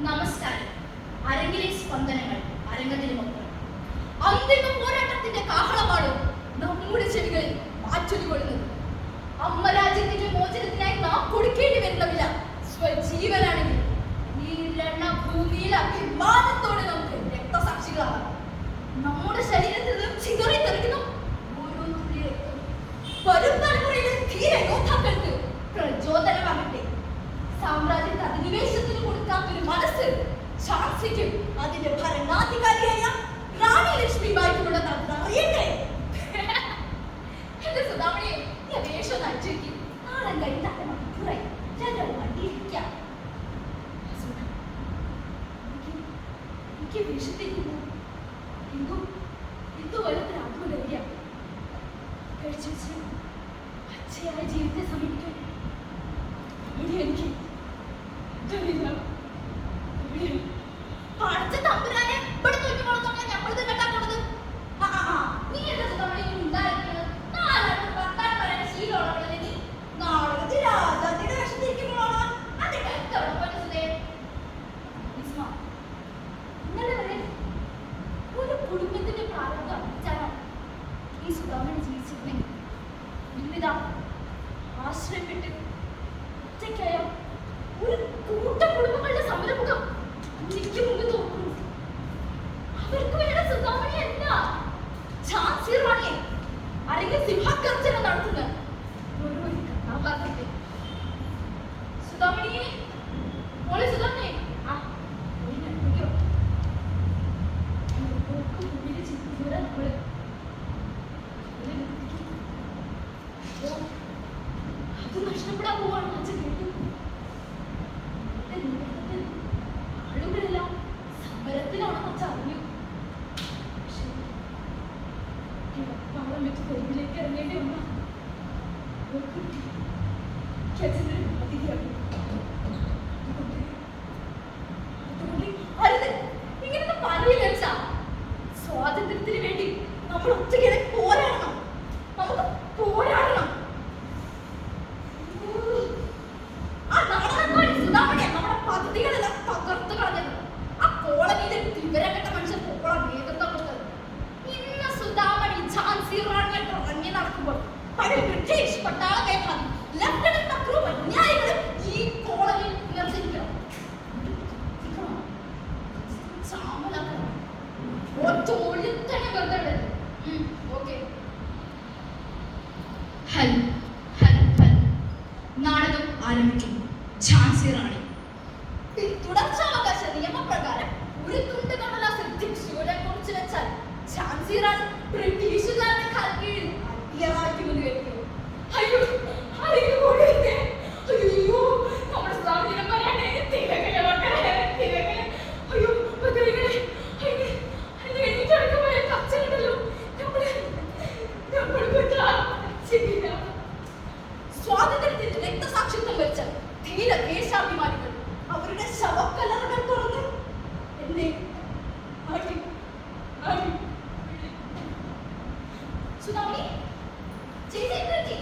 നമസ്കാരം. അരങ്ങിലെ സ്പന്ദനങ്ങൾ അരങ്ങത്തിലുമൊപ്പം അന്തിമ പോരാട്ടത്തിന്റെ കാഹളമാണ് നമ്മുടെ ചെവികളിൽ മാറ്റൊലികൊള്ളുന്നത്. അമ്മ രാജ്യത്തിന്റെ മോചനത്തിനായി നാം കൊടുക്കേണ്ടി വരുന്ന വില സ്വജീവനാണെങ്കിൽ ഈ രണഭൂമിയിൽ അഭിമാനത്തോടെ നമുക്ക് രക്തസാക്ഷികളാണ്. നമ്മുടെ ശരീരത്തിൽ നിന്നും ചിതറിത്തെറിക്കുന്ന ഓരോ തുള്ളി രക്തം വരും തലമുറയിലെ ധീര യോദ്ധാക്കൾക്ക് പ്രചോദനമാകട്ടെ. സാമ്രാജ്യത്തെ അധിനിവേശത്തിന് കൊടുക്കാത്തൊരു മനസ്സ് ഝാൻസിക്കും അതിന്റെ ഭരണാധികാരിയായ റാണി ലക്ഷ്മിബായിക്കുള്ളത് അറിയട്ടെ. എന്റെ സുധാമണിയെ വേഷം നടിച്ചേക്ക് നാളെ കഴിഞ്ഞ മണിക്കൂറായി ഞങ്ങൾ വണ്ടിയിരിക്കാം. എനിക്ക് വേഷത്തേക്ക് എന്തോ വലത്തിൽ ആത്മധൈര്യം കഴിച്ചു പച്ചയായ ജീവിതത്തെ സമീപിക്കാൻ എനിക്ക് പടച്ച തമ്പുരാനെ ഇവിടെ തൂക്കി വളർത്തുന്ന ഞമ്മളിത് കെട്ടാൻ പോണത്. നീ എന്താ സുധാമണി ഉണ്ടായിരിക്കുന്നത്? നാലാളും പത്താൾ പറയാൻ ശീലമുള്ളവളല്ലേ നീ? നാടകത്തിൽ രാജാത്തിന്റെ വേഷത്തിരിക്കുമ്പോഴാണ് അതിന്റെ സുധേ. ഇന്നലെ വരെ ഒരു കുടുംബത്തിന്റെ പ്രാരംഭം അറിയിച്ചാണ് ഈ സുധാമണി ജീവിച്ചിരുന്നെങ്കിൽ ഇന്നിതാ ആശ്രയപ്പെട്ട് ഒറ്റയ്ക്കായ ഒരു കൂട്ടം കുടുംബങ്ങളുടെ സമരമുഖം എനിക്ക് മുന്നിൽ തോന്നുന്നു. അവർക്ക് വേണ്ട സുധാമണി അല്ല, ഝാൻസി റാണിയെ അല്ലെങ്കിൽ സിംഹഗർജന നടത്തുന്ന ഒരു കഥാപാത്രത്തെ. സുധാമണിയെ മോളെ സുധാമണിയെ അത് നഷ്ടപ്പെടാൻ പോവാണ് അച്ഛൻ കേട്ടു. ആളുകളെല്ലാം സമരത്തിലാണെന്ന് അച്ഛൻ അറിഞ്ഞു. പക്ഷേ പാളം വെച്ച് തെരുവിലേക്ക് ഇറങ്ങേണ്ടി വന്ന കുട്ടി അച്ഛനൊരു ബാധികയാണ്. അരുത്, ഇങ്ങനൊന്നും പറയില്ല അച്ഛാ. സ്വാതന്ത്ര്യത്തിന് വേണ്ടി നമ്മൾ ഒറ്റയ്ക്ക് പോരാടണം. നമുക്ക് പോരാടണം. നമ്മുടെ പദ്ധതികളെല്ലാം തകർത്ത് കളഞ്ഞത് ആ കോളനിയിലെ വിവരപ്പെട്ട മനുഷ്യൻ പോളാൻ നേതൃത്വം കൊടുത്തത്. ഇന്ന് സുധാമണി ഝാൻസി റാണിയായിട്ട് ഇറങ്ങി നടക്കുമ്പോൾ പഴയ ബ്രിട്ടീഷ് പട്ടാള മേധാവി ലഫ്റ്റനന്റ് മക്രൂം അന്യായികളും ഈ കോളനിയിൽ നിർദ്ദേശിക്കണം. നാടകം ആരംഭിക്കുന്നു. ഝാൻസി റാണി. തുടർച്ചാവകാശ നിയമപ്രകാരം ഒരു തുണ്ട് കടലാസിൽ ഭിക്ഷുവിനെ കുറിച്ച് വെച്ചാൽ ഝാൻസി റാണി ബ്രിട്ടീഷുകാരുടെ കീഴിൽ അടിയറാക്കുമെന്ന് കേൾക്കുന്നു. അയ്യോ അയ്യോ നമ്മുടെ സ്വാധീനം പറയാനേ തികകളെ മക്കളെ തികകളെ. അയ്യോ എനിക്കടക്കമായ കച്ചയുണ്ടല്ലോ. സ്വാതന്ത്ര്യത്തിന്റെ രക്തസാക്ഷിത്വം വരിച്ച ധീര ദേശാഭിമാനികൾ അവരുടെ ശവക്കല്ലറകൾ തുറന്ന് എന്നെ സുധാമണി ചേച്ചി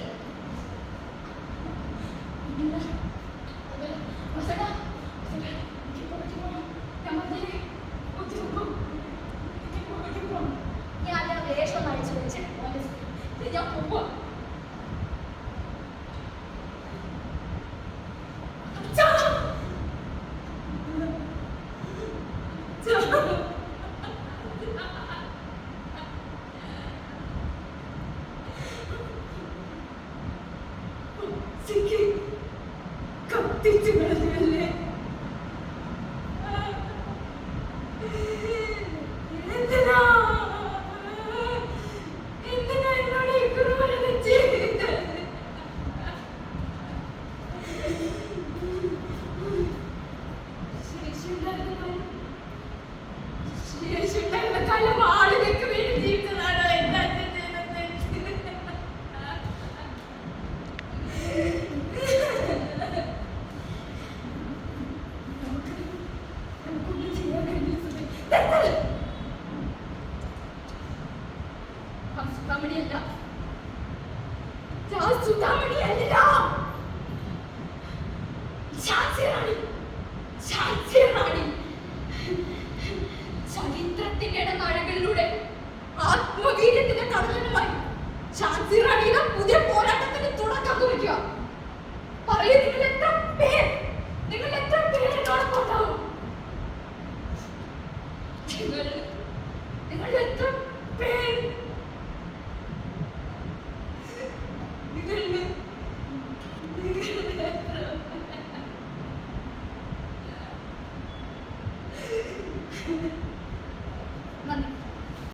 ഞാൻ വേഷം അയച്ചു വെച്ചിട്ട് ഞാൻ പോവാ. കത്തിച്ചു കളഞ്ഞല്ലേ? എന്തിനാ എന്നോട് ഈ ക്രൂരത ചെയ്തത്? ശേഷിയുണ്ടായിരുന്ന കാലം ആളുകൾക്ക് വേണ്ടി ജീവിച്ചതാണോ എന്താ സുധാമണിയല്ല ഝാൻസി റാണി. പുതിയ പോരാട്ടത്തിന് തുടക്കം കുറിക്കുക. പറയൂ, നിങ്ങൾ എത്ര പേർ എന്നോടൊപ്പം ഉണ്ടാവും? നിങ്ങൾ എത്ര